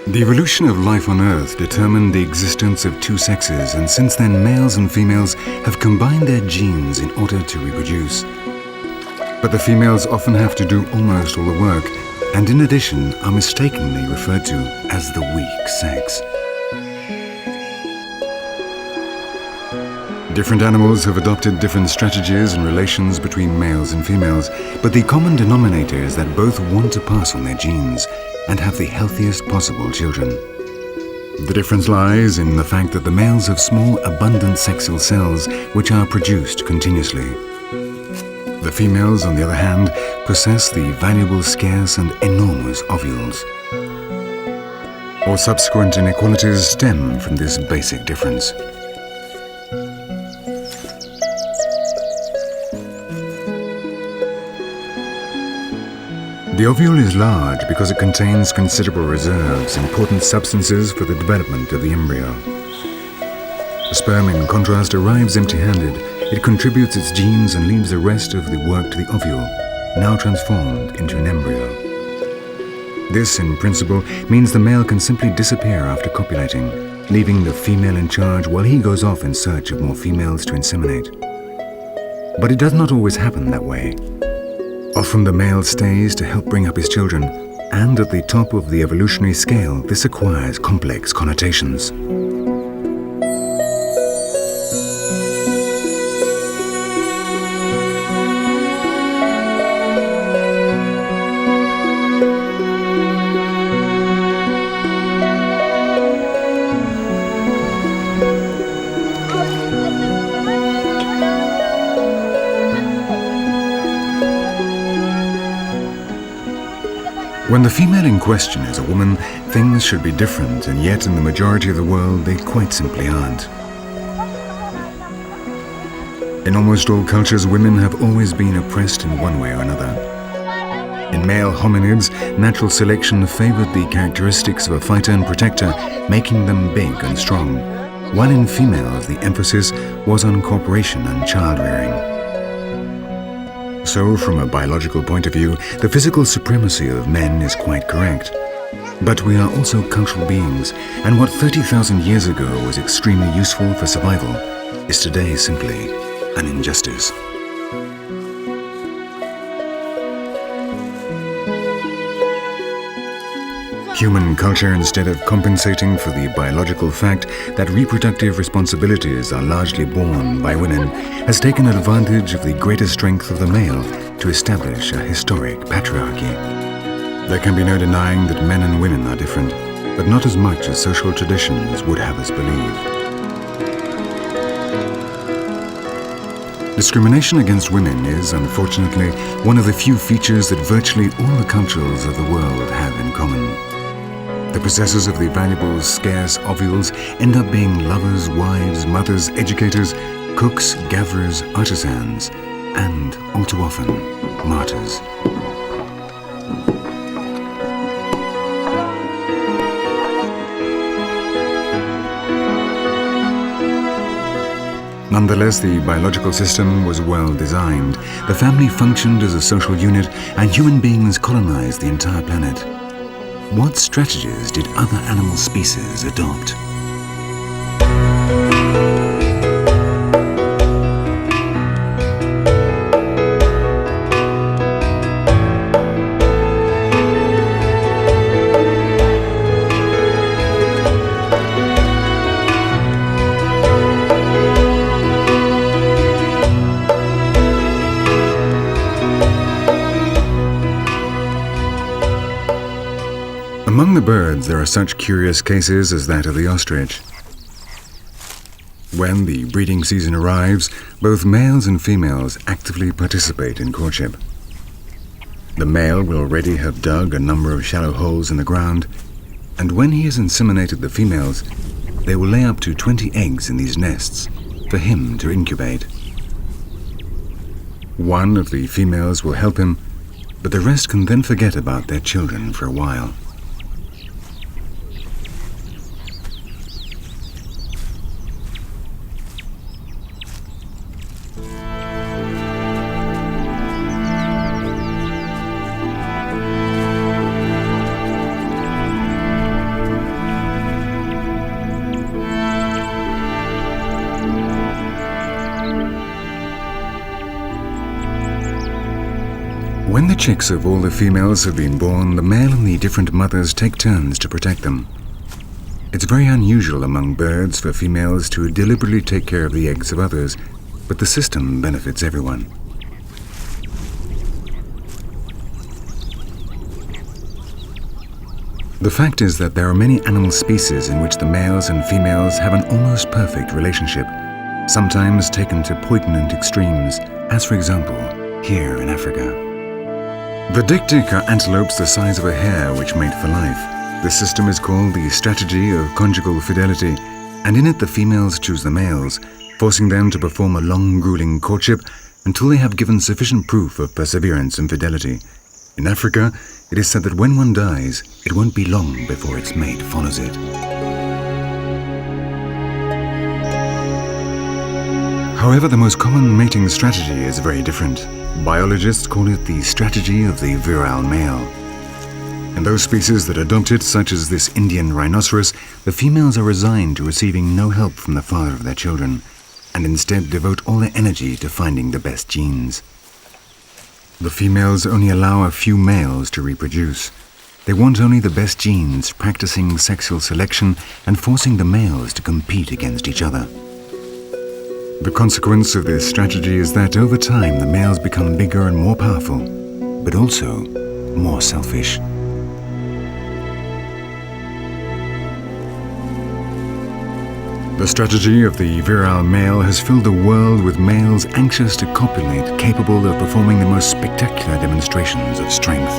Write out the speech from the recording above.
The evolution of life on Earth determined the existence of two sexes, and since then males and females have combined their genes in order to reproduce. But the females often have to do almost all the work, and in addition are mistakenly referred to as the weak sex. Different animals have adopted different strategies and relations between males and females, but the common denominator is that both want to pass on their genes and have the healthiest possible children. The difference lies in the fact that the males have small, abundant sexual cells which are produced continuously. The females, on the other hand, possess the valuable, scarce and enormous ovules. All subsequent inequalities stem from this basic difference. The ovule is large because it contains considerable reserves, important substances for the development of the embryo. The sperm, in contrast, arrives empty-handed. It contributes its genes and leaves the rest of the work to the ovule, now transformed into an embryo. This, in principle, means the male can simply disappear after copulating, leaving the female in charge while he goes off in search of more females to inseminate. But it does not always happen that way. Often the male stays to help bring up his children, and at the top of the evolutionary scale, this acquires complex connotations. When the female in question is a woman, things should be different, and yet in the majority of the world they quite simply aren't. In almost all cultures, women have always been oppressed in one way or another. In male hominids, natural selection favored the characteristics of a fighter and protector, making them big and strong, while in females the emphasis was on cooperation and child-rearing. So, from a biological point of view, the physical supremacy of men is quite correct. But we are also cultural beings, and what 30,000 years ago was extremely useful for survival is today simply an injustice. Human culture, instead of compensating for the biological fact that reproductive responsibilities are largely borne by women, has taken advantage of the greater strength of the male to establish a historic patriarchy. There can be no denying that men and women are different, but not as much as social traditions would have us believe. Discrimination against women is, unfortunately, one of the few features that virtually all the cultures of the world have in common. The possessors of the valuable, scarce ovules end up being lovers, wives, mothers, educators, cooks, gatherers, artisans, and, all too often, martyrs. Nonetheless, the biological system was well designed. The family functioned as a social unit, and human beings colonized the entire planet. What strategies did other animal species adopt? Among the birds, there are such curious cases as that of the ostrich. When the breeding season arrives, both males and females actively participate in courtship. The male will already have dug a number of shallow holes in the ground, and when he has inseminated the females, they will lay up to 20 eggs in these nests for him to incubate. One of the females will help him, but the rest can then forget about their children for a while. When the chicks of all the females have been born, the male and the different mothers take turns to protect them. It's very unusual among birds for females to deliberately take care of the eggs of others, but the system benefits everyone. The fact is that there are many animal species in which the males and females have an almost perfect relationship, sometimes taken to poignant extremes, as for example, here in Africa. The dictic are antelopes the size of a hare which mate for life. This system is called the strategy of conjugal fidelity, and in it the females choose the males, forcing them to perform a long, grueling courtship until they have given sufficient proof of perseverance and fidelity. In Africa, it is said that when one dies, it won't be long before its mate follows it. However, the most common mating strategy is very different. Biologists call it the strategy of the virile male. In those species that adopt it, such as this Indian rhinoceros, the females are resigned to receiving no help from the father of their children, and instead devote all their energy to finding the best genes. The females only allow a few males to reproduce. They want only the best genes, practicing sexual selection and forcing the males to compete against each other. The consequence of this strategy is that over time the males become bigger and more powerful, but also more selfish. The strategy of the virile male has filled the world with males anxious to copulate, capable of performing the most spectacular demonstrations of strength.